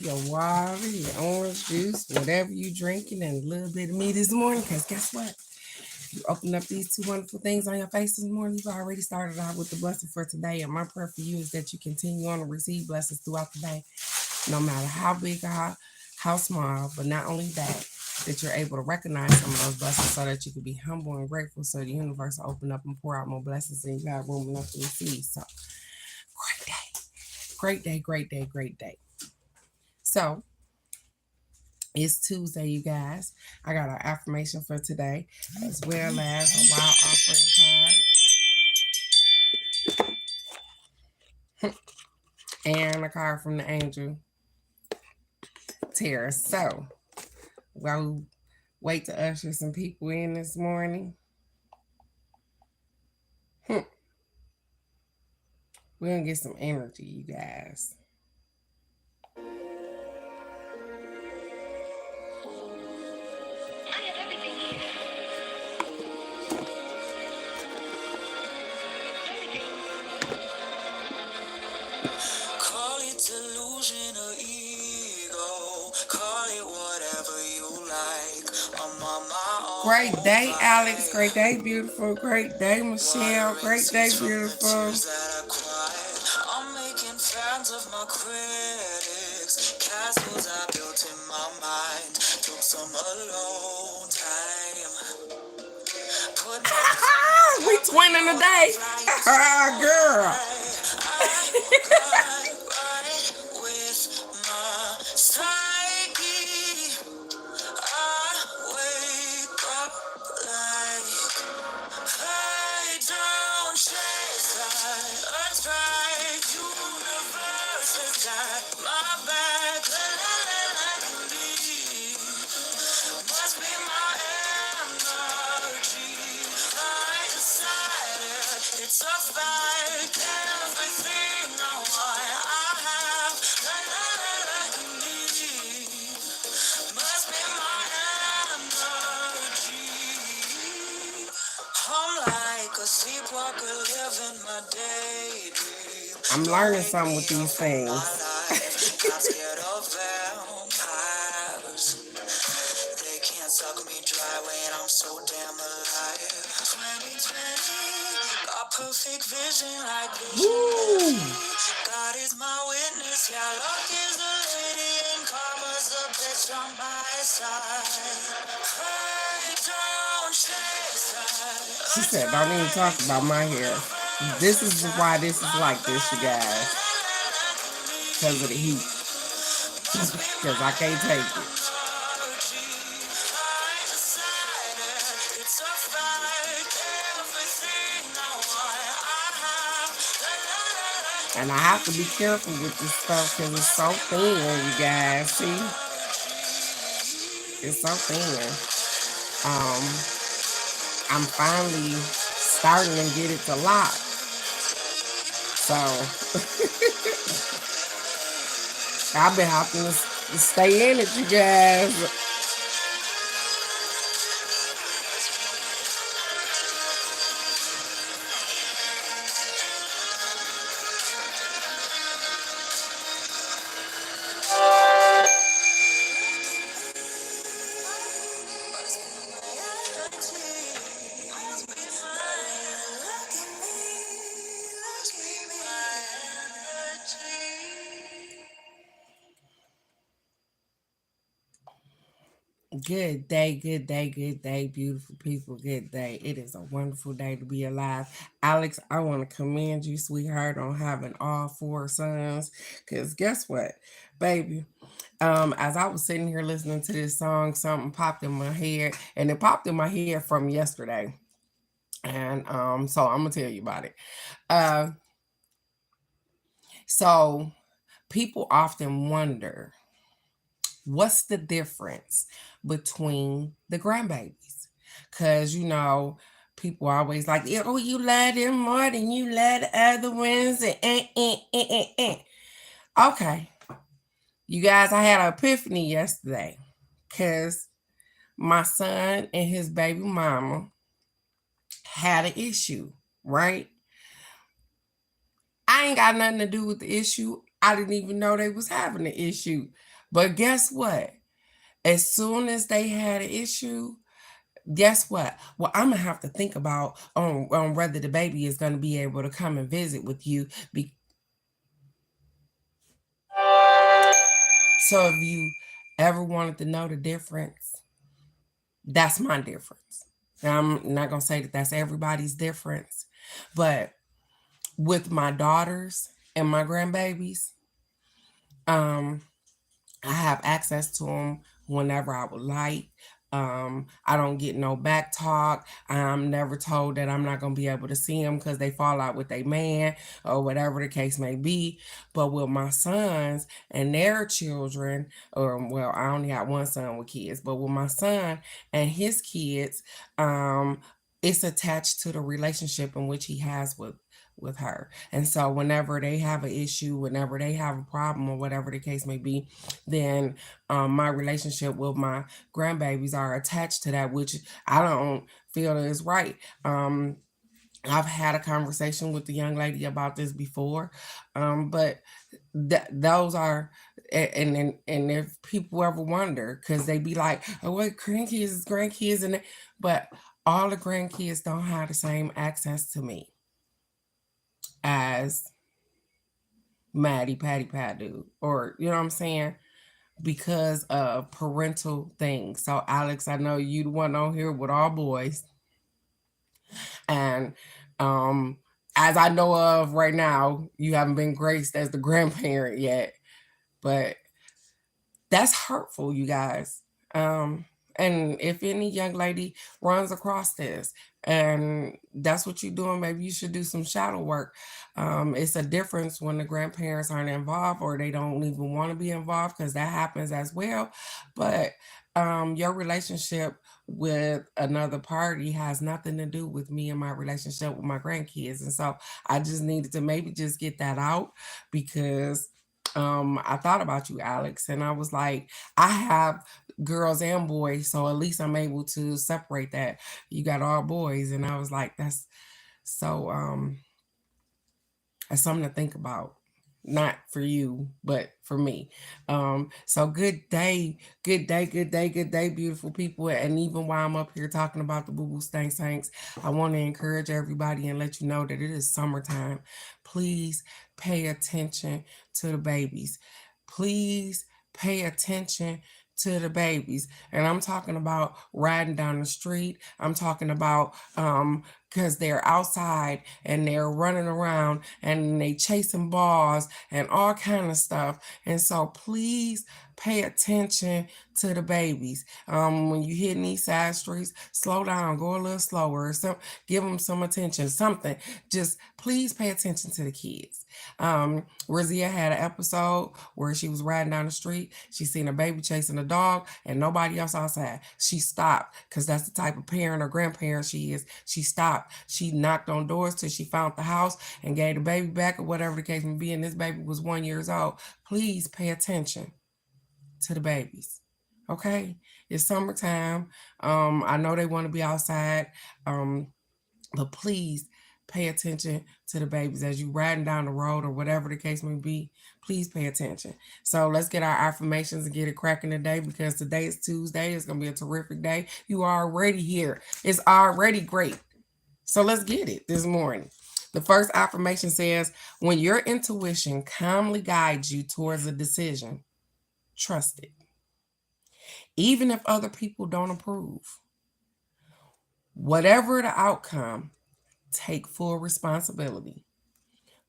your water, your orange juice, whatever you drinking, and a little bit of me this morning. Because guess what? You open up these two wonderful things on your face this morning. You've already started out with the blessing for today. And my prayer for you is that you continue on to receive blessings throughout the day, no matter how big or how small. But not only that, that you're able to recognize some of those blessings so that you can be humble and grateful so the universe will open up and pour out more blessings and you got room enough to receive. So, great day. Great day, great day, great day. So, it's Tuesday, you guys. I got our affirmation for today, as well as a wild offering card and a card from the angel Tara. So, while we wait to usher some people in this morning, we're going to get some energy, you guys. Call it delusion or ego. Call it whatever you like. I'm on my own. Great day, Alex. Great day, beautiful. Great day, Michelle. Great day, beautiful. I'm making fans of my critics. Castles I built in my mind. Took some alone time. We twinning today. Girl. With my psyche, I wake up like I don't chase, I attract. Universe has got my back. Must be my energy. I decided it's a fact. Everything I want, I have. Must be my energy. I'm like a sleepwalker living my daydream. I'm learning something with these things. I'm scared of vampires. They can't suck me dry when I'm so damn alive. 2020, got perfect vision like vision. God is my witness, yeah, luck is the lady and karma's the bitch on my side. I don't chase, She said, don't even talk about my hair. This is why this is like this, you guys. Because of the heat. Because I can't take it. And I have to be careful with this stuff because it's so thin, you guys. See? It's so thin. I'm finally starting to get it to lock. So I've been having to stay in it, you guys. Good day, good day, good day, beautiful people. Good day. It is a wonderful day to be alive. Alex, I want to commend you, sweetheart, on having all four sons. Because guess what, baby? As I was sitting here listening to this song, something popped in my head, and it popped in my head from yesterday. And so I'm gonna tell you about it. Uh, so people often wonder what's the difference between the grandbabies? Because, people always like, oh, you love them more than you love the other ones. Okay. You guys, I had an epiphany yesterday because my son and his baby mama had an issue, right? I ain't got nothing to do with the issue. I didn't even know they was having an issue. But guess what? As soon as they had an issue, guess what? Well, I'm gonna have to think about on whether the baby is gonna be able to come and visit with you. So if you ever wanted to know the difference, that's my difference. Now, I'm not gonna say that that's everybody's difference, but with my daughters and my grandbabies, um, I have access to them whenever I would like. I don't get no back talk. I'm never told that I'm not gonna be able to see them because they fall out with their man or whatever the case may be. But with my sons and their children, or well, I only got one son with kids, but with my son and his kids, it's attached to the relationship in which he has with her. And so whenever they have an issue, whenever they have a problem or whatever the case may be, then my relationship with my grandbabies are attached to that, which I don't feel is right. I've had a conversation with the young lady about this before, but those are, and if people ever wonder, because they be like, oh, what grandkids is grandkids, but all the grandkids don't have the same access to me as Maddie Patty Pat do, or you know what I'm saying, because of parental things. So Alex, I know you the one on here with all boys, and as I know of right now, you haven't been graced as the grandparent yet, but that's hurtful, you guys. And if any young lady runs across this and that's what you're doing, maybe you should do some shadow work. It's a difference when the grandparents aren't involved or they don't even want to be involved, because that happens as well. But your relationship with another party has nothing to do with me and my relationship with my grandkids. And so I just needed to maybe just get that out, because I thought about you, Alex, and I was like, I have girls and boys, so at least I'm able to separate that. You got all boys, and I was like, so that's something to think about. Not for you, but for me. So good day, good day, good day, good day, beautiful people. And even while I'm up here talking about the Boo Boo Stank Saints, I want to encourage everybody and let you know that it is summertime. Please pay attention to the babies. Please pay attention to the babies. And I'm talking about riding down the street. I'm talking about because they're outside and they're running around and they chasing balls and all kind of stuff. And so please pay attention to the babies. When you hitting these side streets, slow down, go a little slower, or give them some attention, something. Just please pay attention to the kids. Rizia had an episode where she was riding down the street. She seen a baby chasing a dog and nobody else outside. She stopped, because that's the type of parent or grandparent she is. She stopped. She knocked on doors till she found the house and gave the baby back, or whatever the case may be. And this baby was 1 year old. Please pay attention to the babies. Okay? It's summertime. I know they want to be outside. But please pay attention to the babies as you riding down the road or whatever the case may be. Please pay attention. So let's get our affirmations and get it cracking today, because today is Tuesday. It's going to be a terrific day. You are already here. It's already great. So let's get it this morning. The first affirmation says, when your intuition calmly guides you towards a decision, trust it. Even if other people don't approve. Whatever the outcome, take full responsibility.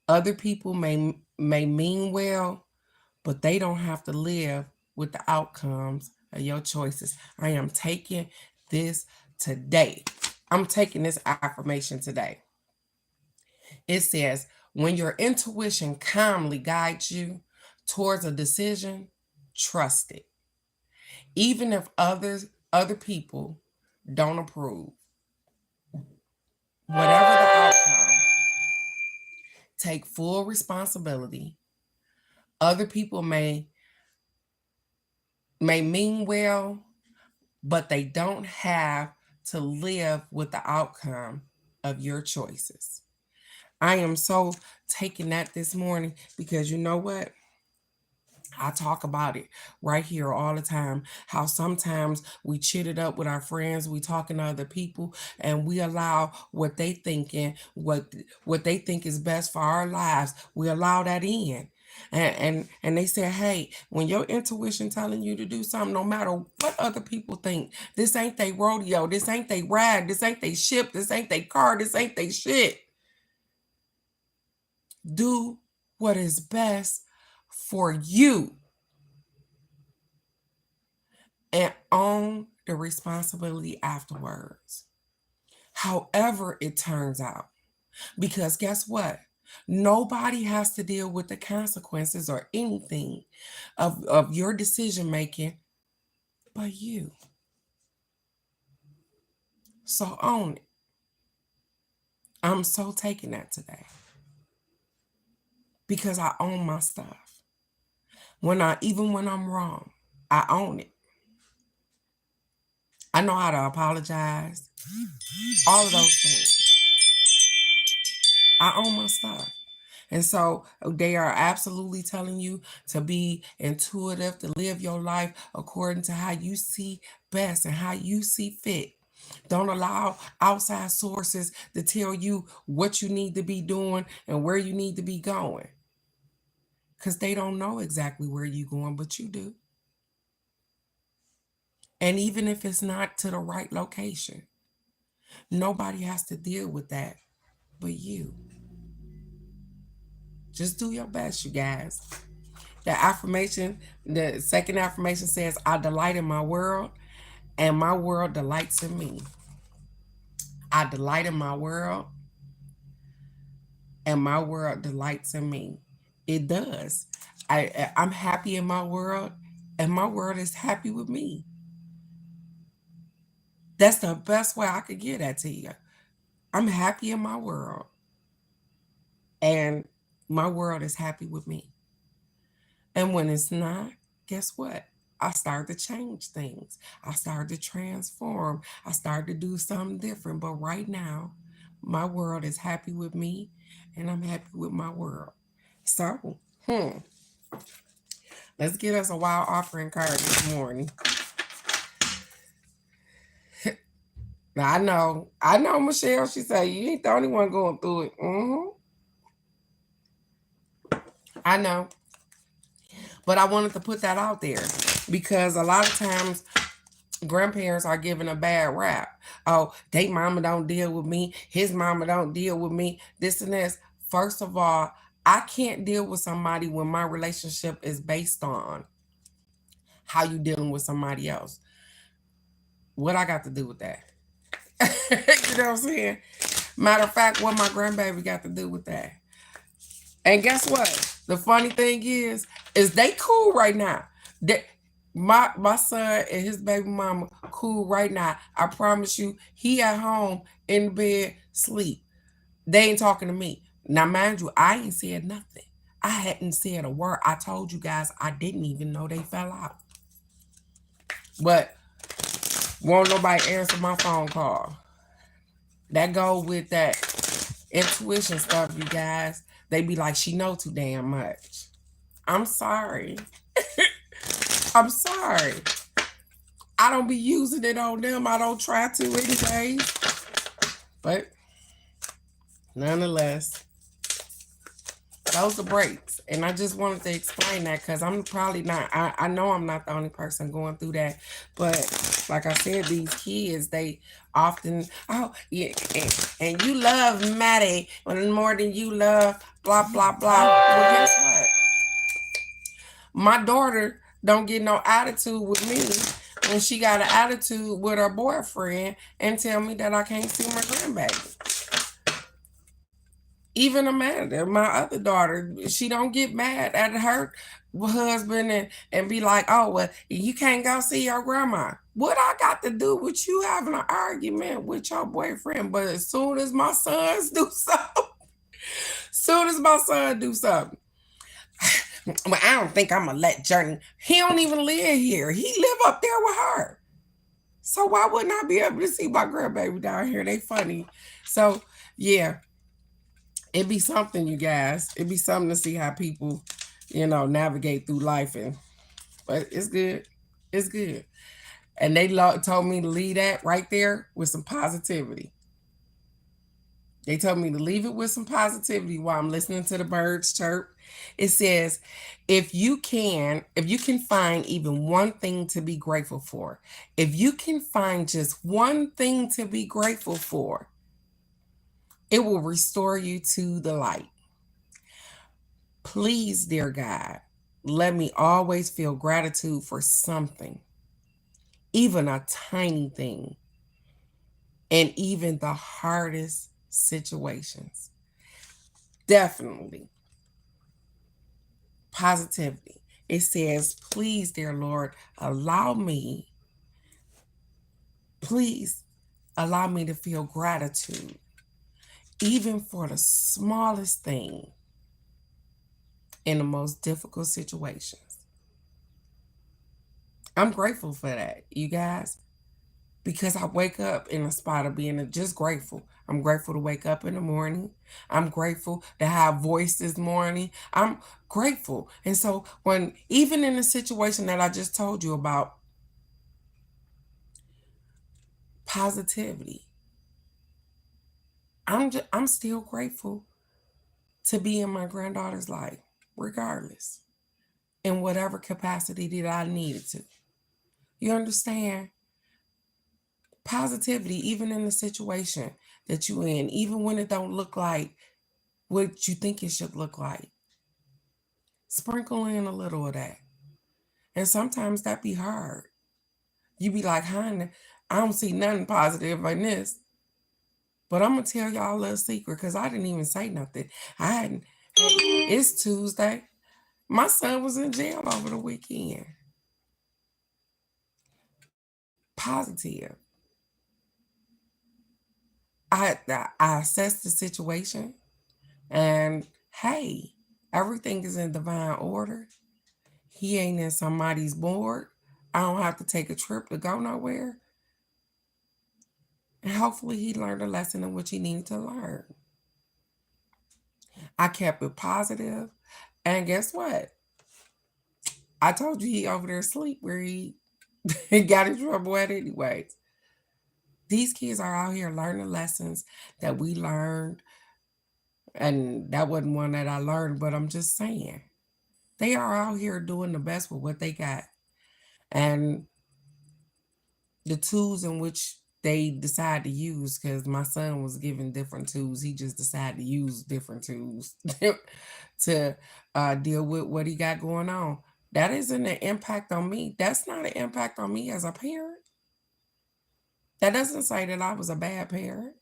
Other people may mean well, but they don't have to live with the outcomes of your choices. I am taking this today. I'm taking this affirmation today. It says, when your intuition calmly guides you towards a decision, trust it. Even if other people don't approve. Whatever the outcome, take full responsibility. Other people may mean well, but they don't have to live with the outcome of your choices. I am so taking that this morning, because you know what? I talk about it right here all the time. How sometimes we chit it up with our friends, we talking to other people, and we allow what they thinking, what they think is best for our lives. We allow that in. And they say, hey, when your intuition telling you to do something, no matter what other people think, this ain't they rodeo, this ain't they rag, this ain't they ship, this ain't they car, this ain't they shit. Do what is best for you and own the responsibility afterwards. However it turns out. Because guess what? Nobody has to deal with the consequences or anything of your decision making but you. So own it. I'm so taking that today. Because I own my stuff. Even when I'm wrong, I own it. I know how to apologize. All of those things. I own my stuff. And so they are absolutely telling you to be intuitive, to live your life according to how you see best and how you see fit. Don't allow outside sources to tell you what you need to be doing and where you need to be going. Because they don't know exactly where you're going, but you do. And even if it's not to the right location, nobody has to deal with that but you. Just do your best, you guys. The second affirmation says, I delight in my world and my world delights in me. I delight in my world and my world delights in me. It does. I'm happy in my world and my world is happy with me. That's the best way I could get that to you. I'm happy in my world and my world is happy with me. And when it's not, guess what? I started to change things. I started to transform. I started to do something different. But right now, my world is happy with me and I'm happy with my world. So, let's get us a wild offering card this morning. Now, I know, Michelle, she said, you ain't the only one going through it. I know. But I wanted to put that out there because a lot of times grandparents are given a bad rap. Oh, they mama don't deal with me. His mama don't deal with me. This and this. First of all, I can't deal with somebody when my relationship is based on how you dealing with somebody else. What I got to do with that? You know what I'm saying? Matter of fact, what my grandbaby got to do with that? And guess what? The funny thing is they cool right now. My son and his baby mama cool right now. I promise you, he at home in the bed, sleep. They ain't talking to me. Now, mind you, I ain't said nothing. I hadn't said a word. I told you guys I didn't even know they fell out. But won't nobody answer my phone call. That go with that intuition stuff, you guys. They be like, she know too damn much. I'm sorry. I'm sorry. I don't be using it on them. I don't try to anyways. But nonetheless, those are breaks. And I just wanted to explain that because I'm probably not, I know I'm not the only person going through that. But like I said, these kids, they often, oh, yeah, and you love Maddie more than you love blah, blah, blah. Well, guess what? My daughter don't get no attitude with me when she got an attitude with her boyfriend and tell me that I can't see my grandbaby. Even Amanda, my other daughter, she don't get mad at her husband and be like, oh, well, you can't go see your grandma. What I got to do with you having an argument with your boyfriend? But as soon as my sons do something, well, I don't think I'm going to let Journey. He don't even live here. He live up there with her. So why wouldn't I be able to see my grandbaby down here? They funny. So, yeah. It'd be something, you guys. It'd be something to see how people navigate through life. But it's good. It's good. And they told me to leave that right there with some positivity. They told me to leave it with some positivity while I'm listening to the birds chirp. It says, if you can find even one thing to be grateful for, if you can find just one thing to be grateful for, it will restore you to the light. Please, dear God, let me always feel gratitude for something, even a tiny thing, and even the hardest situations. Definitely. Positivity. It says, please, dear Lord, please allow me to feel gratitude, even for the smallest thing in the most difficult situations. I'm grateful for that, you guys, because I wake up in a spot of being just grateful. I'm grateful to wake up in the morning. I'm grateful to have voice this morning. I'm grateful. And so when even in the situation that I just told you about, positivity, I'm still grateful to be in my granddaughter's life, regardless, in whatever capacity that I needed to. You understand? Positivity, even in the situation that you in, even when it don't look like what you think it should look like. Sprinkle in a little of that. And sometimes that be hard. You be like, honey, I don't see nothing positive in this. But I'm going to tell y'all a little secret because I didn't even say nothing. It's Tuesday. My son was in jail over the weekend. Positive. I assessed the situation and hey, everything is in divine order. He ain't in somebody's board. I don't have to take a trip to go nowhere. And hopefully he learned a lesson in which he needed to learn. I kept it positive. And guess what? I told you he over there asleep where he got in trouble at anyways. These kids are out here learning lessons that we learned. And that wasn't one that I learned, but I'm just saying. They are out here doing the best with what they got. And the tools in which they decide to use, because my son was given different tools. He just decided to use different tools to deal with what he got going on. That isn't an impact on me. That's not an impact on me as a parent. That doesn't say that I was a bad parent.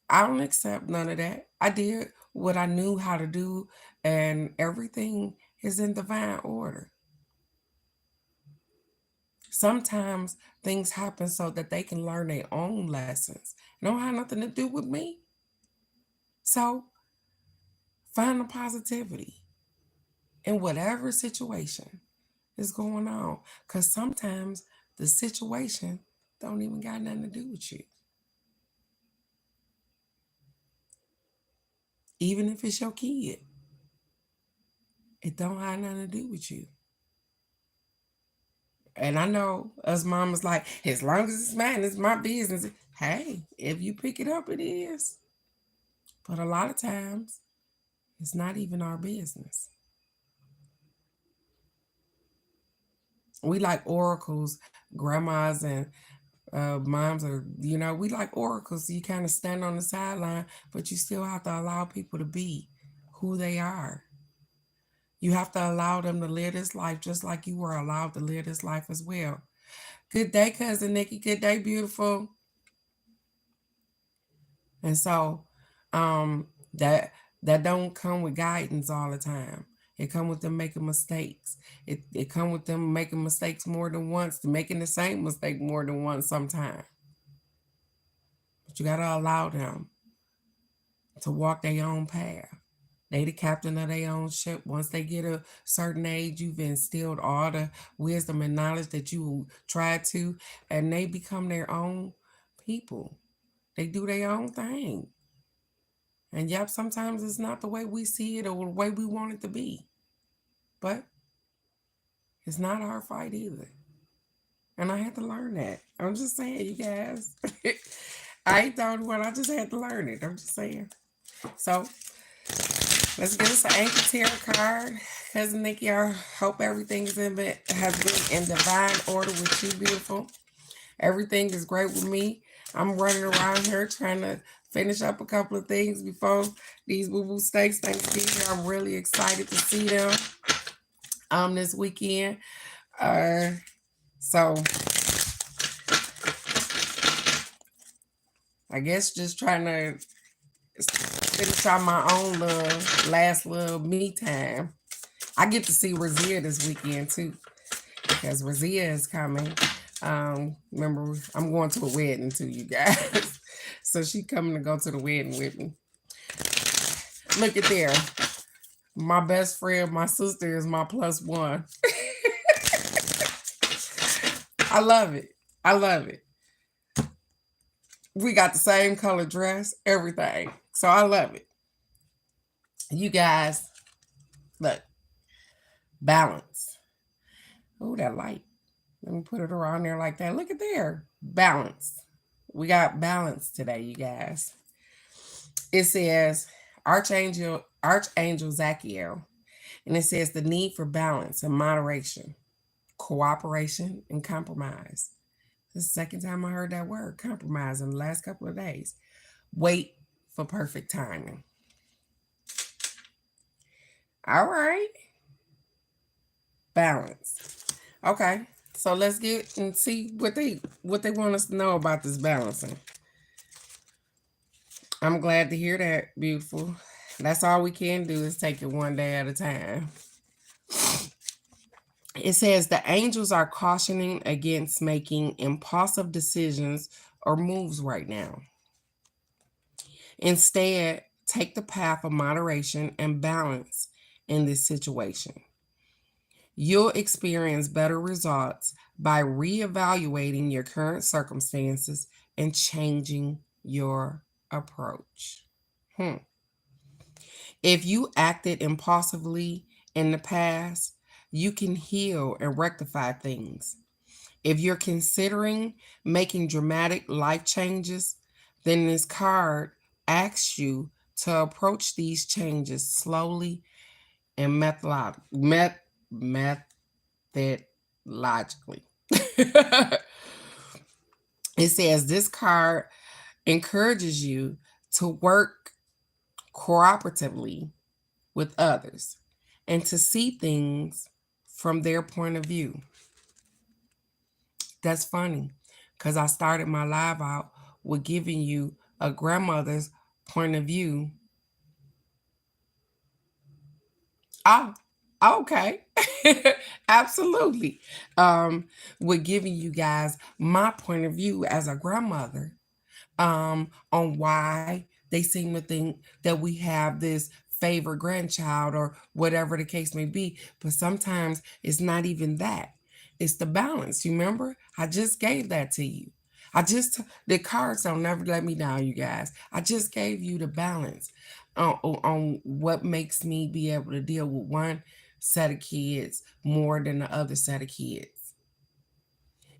I don't accept none of that. I did what I knew how to do, and everything is in divine order. Sometimes things happen so that they can learn their own lessons. It don't have nothing to do with me. So find the positivity in whatever situation is going on. Because sometimes the situation don't even got nothing to do with you. Even if it's your kid, it don't have nothing to do with you. And I know us mamas like, as long as it's mine, it's my business. Hey, if you pick it up, it is. But a lot of times, it's not even our business. We like oracles, grandmas and moms are, we like oracles. You kind of stand on the sideline, but you still have to allow people to be who they are. You have to allow them to live this life just like you were allowed to live this life as well. Good day, cousin Nikki. Good day, beautiful. And so that don't come with guidance all the time. It come with them making mistakes. It come with them making mistakes more than once, making the same mistake more than once sometimes. But you got to allow them to walk their own path. They the captain of their own ship. Once they get a certain age, you've instilled all the wisdom and knowledge that you tried to, and they become their own people. They do their own thing. And yep, sometimes it's not the way we see it or the way we want it to be. But it's not our fight either. And I had to learn that. I'm just saying, you guys. I ain't the only one. I just had to learn it. I'm just saying. So let's get us an Anchor Tarot card. Cousin Nikki, I hope everything has been in divine order with you, beautiful. Everything is great with me. I'm running around here trying to finish up a couple of things before these Boo Boo Steaks Thanksgiving. I'm really excited to see them this weekend. So I guess just trying to finish out my own last little me time. I get to see Razia this weekend too, because Razia is coming. Remember, I'm going to a wedding too, you guys. So she coming to go to the wedding with me. Look at there. My best friend, my sister is my +1. I love it. I love it. We got the same color dress, everything. So I love it. You guys, look. Balance. Oh, that light. Let me put it around there like that. Look at there. Balance. We got balance today, you guys. It says Archangel Zachiel. And it says the need for balance and moderation, cooperation, and compromise. This is the second time I heard that word, compromise, in the last couple of days. Wait for perfect timing. All right. Balance. Okay, so let's get and see what they want us to know about this balancing. I'm glad to hear that, beautiful. That's all we can do is take it one day at a time. It says the angels are cautioning against making impulsive decisions or moves right now. Instead, take the path of moderation and balance in this situation. You'll experience better results by reevaluating your current circumstances and changing your approach. If you acted impulsively in the past, you can heal and rectify things. If you're considering making dramatic life changes, then this card asks you to approach these changes slowly and methodologically. It says this card encourages you to work cooperatively with others and to see things from their point of view. That's funny because I started my live out with giving you a grandmother's point of view. Oh, okay. Absolutely. With giving you guys my point of view as a grandmother on why they seem to think that we have this favorite grandchild or whatever the case may be. But sometimes it's not even that. It's the balance. You remember? I just gave that to you. The cards don't never let me down, you guys. I just gave you the balance on what makes me be able to deal with one set of kids more than the other set of kids.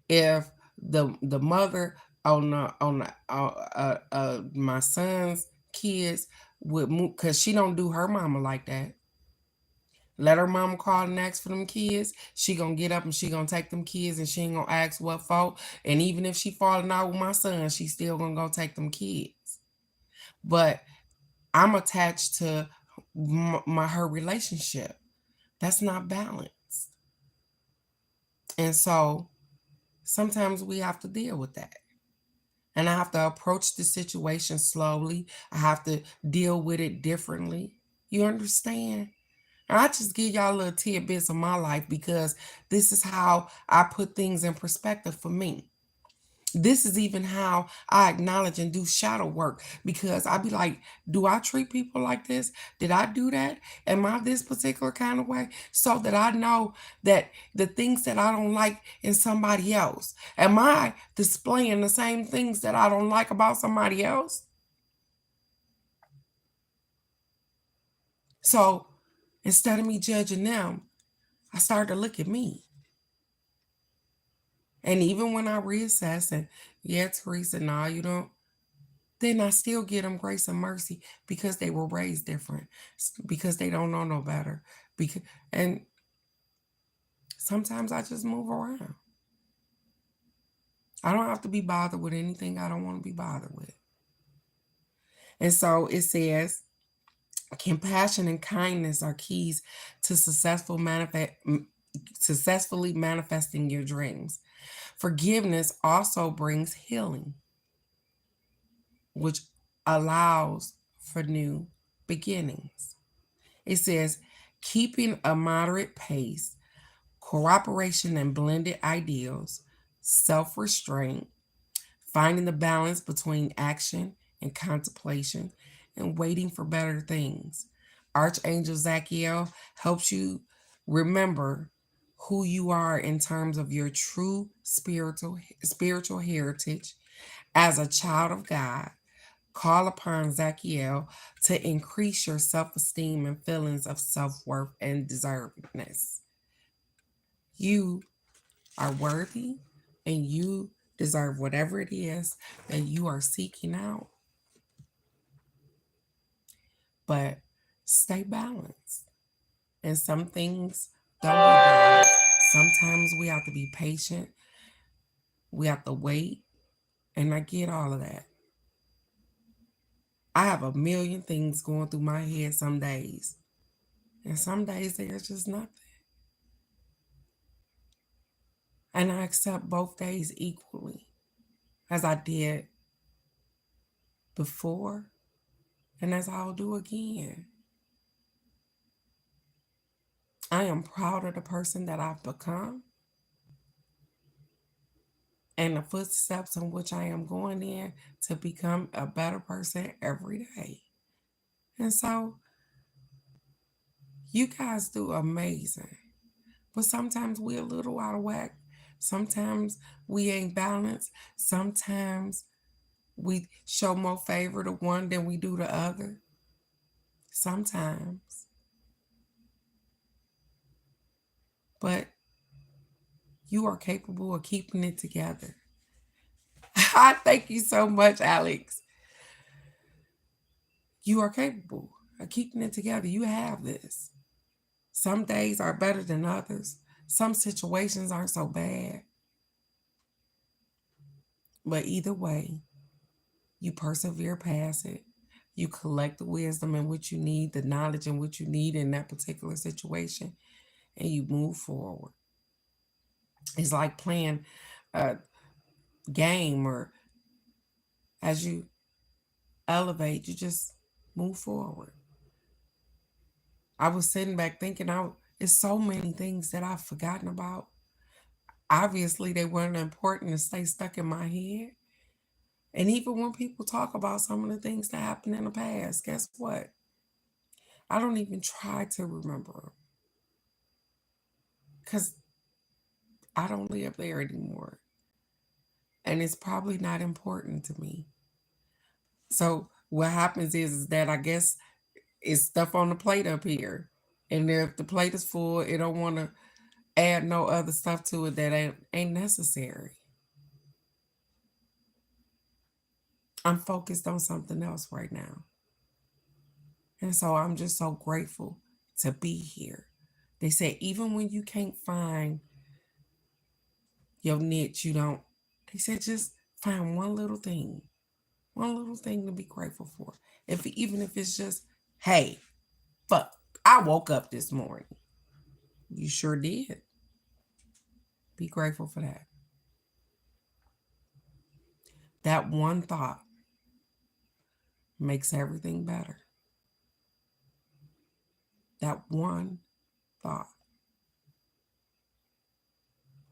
If the mother on my son's kids would move, because she don't do her mama like that. Let her mama call and ask for them kids. She gonna get up and she gonna take them kids and she ain't gonna ask what for. And even if she falling out with my son, she still gonna go take them kids. But I'm attached to her relationship. That's not balanced. And so sometimes we have to deal with that. And I have to approach the situation slowly. I have to deal with it differently. You understand? And I just give y'all little tidbits of my life because this is how I put things in perspective for me. This is even how I acknowledge and do shadow work, because I be like, do I treat people like this? Did I do that? Am I this particular kind of way? So that I know that the things that I don't like in somebody else, am I displaying the same things that I don't like about somebody else? So instead of me judging them, I started to look at me. And even when I reassess and, yeah, Teresa, no, you don't, then I still give them grace and mercy because they were raised different, because they don't know no better. And sometimes I just move around. I don't have to be bothered with anything I don't want to be bothered with. And so it says, compassion and kindness are keys to successfully manifesting your dreams. Forgiveness also brings healing, which allows for new beginnings. It says, keeping a moderate pace, cooperation and blended ideals, self restraint, finding the balance between action and contemplation, and waiting for better things. Archangel Zachiel helps you remember who you are in terms of your true spiritual heritage as a child of God. Call upon Zachiel to increase your self-esteem and feelings of self-worth and deservedness. You are worthy and you deserve whatever it is that you are seeking out. But stay balanced. And some things don't be balanced. Sometimes we have to be patient. We have to wait. And I get all of that. I have a million things going through my head some days. And some days there's just nothing. And I accept both days equally, as I did before and as I'll do again. I am proud of the person that I've become and the footsteps in which I am going in to become a better person every day. And so you guys do amazing. But sometimes we're a little out of whack. Sometimes we ain't balanced. Sometimes we show more favor to one than we do the other. Sometimes. But you are capable of keeping it together. I thank you so much, Alex. You are capable of keeping it together. You have this. Some days are better than others. Some situations aren't so bad. But either way, you persevere past it. You collect the wisdom in which you need, the knowledge in which you need in that particular situation, and you move forward. It's like playing a game, or as you elevate, you just move forward. I was sitting back thinking, it's so many things that I've forgotten about. Obviously, they weren't important to stay stuck in my head. And even when people talk about some of the things that happened in the past, guess what? I don't even try to remember them because I don't live there anymore. And it's probably not important to me. So what happens is that I guess it's stuff on the plate up here. And if the plate is full, it don't want to add no other stuff to it that ain't necessary. I'm focused on something else right now. And so I'm just so grateful to be here. They say even when you can't find your niche, they said just find one little thing to be grateful for. Even if it's just, hey, fuck, I woke up this morning. You sure did. Be grateful for that. That one thought makes everything better. That one thought.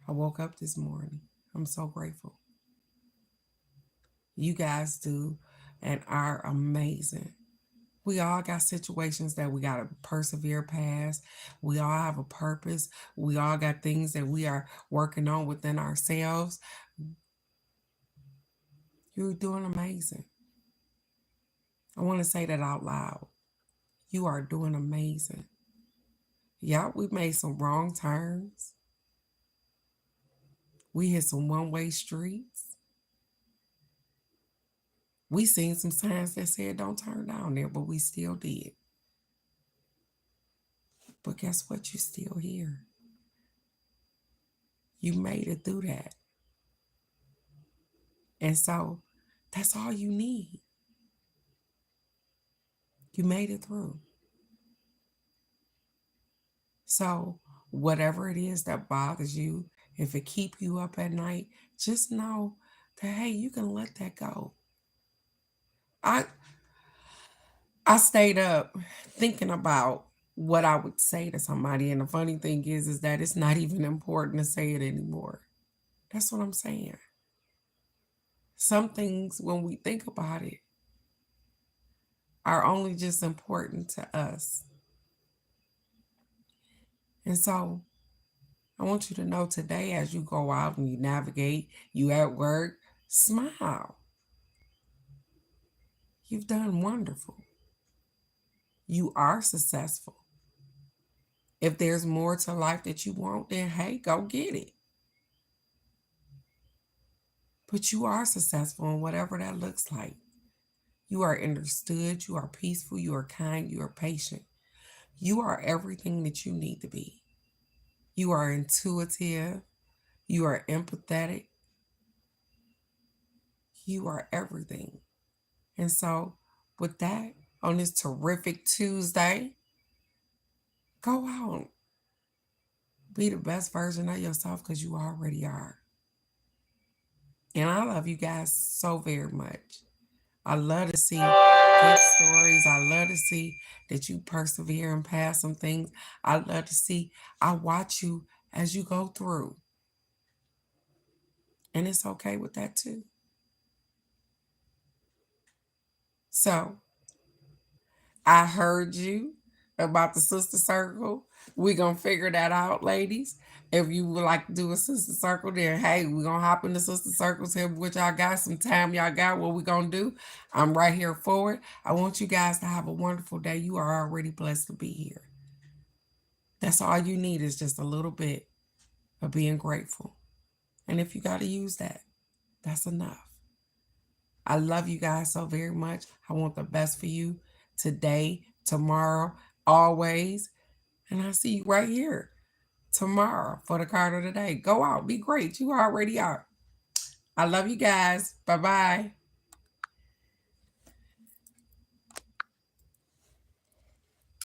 I woke up this morning. I'm so grateful. You guys do and are amazing. We all got situations that we got to persevere past. We all have a purpose. We all got things that we are working on within ourselves. You're doing amazing. I want to say that out loud. You are doing amazing. Yeah, we made some wrong turns. We hit some one-way streets. We seen some signs that said don't turn down there, but we still did. But guess what? You're still here. You made it through that. And so that's all you need. You made it through. So whatever it is that bothers you, if it keep you up at night, just know that, hey, you can let that go. I stayed up thinking about what I would say to somebody. And the funny thing is that it's not even important to say it anymore. That's what I'm saying. Some things, when we think about it, are only just important to us. And so I want you to know today, as you go out and you navigate, you at work, smile. You've done wonderful. You are successful. If there's more to life that you want, then hey, go get it. But you are successful in whatever that looks like. You are understood, you are peaceful, you are kind, you are patient. You are everything that you need to be. You are intuitive, you are empathetic, you are everything. And so, with that, on this terrific Tuesday, go out. Be the best version of yourself because you already are. And I love you guys so very much. I love to see good stories. I love to see that you persevere and pass some things. I love to see, I watch you as you go through. And it's okay with that too. So I heard you about the sister circle. We're going to figure that out, ladies. If you would like to do a sister circle, then hey, we're going to hop in the sister circles here, which y'all got some time. Y'all got what we're going to do. I'm right here for it. I want you guys to have a wonderful day. You are already blessed to be here. That's all you need is just a little bit of being grateful. And if you got to use that, that's enough. I love you guys so very much. I want the best for you today, tomorrow, always. And I'll see you right here tomorrow for the card of the day. Go out, be great. You already are. I love you guys. Bye-bye.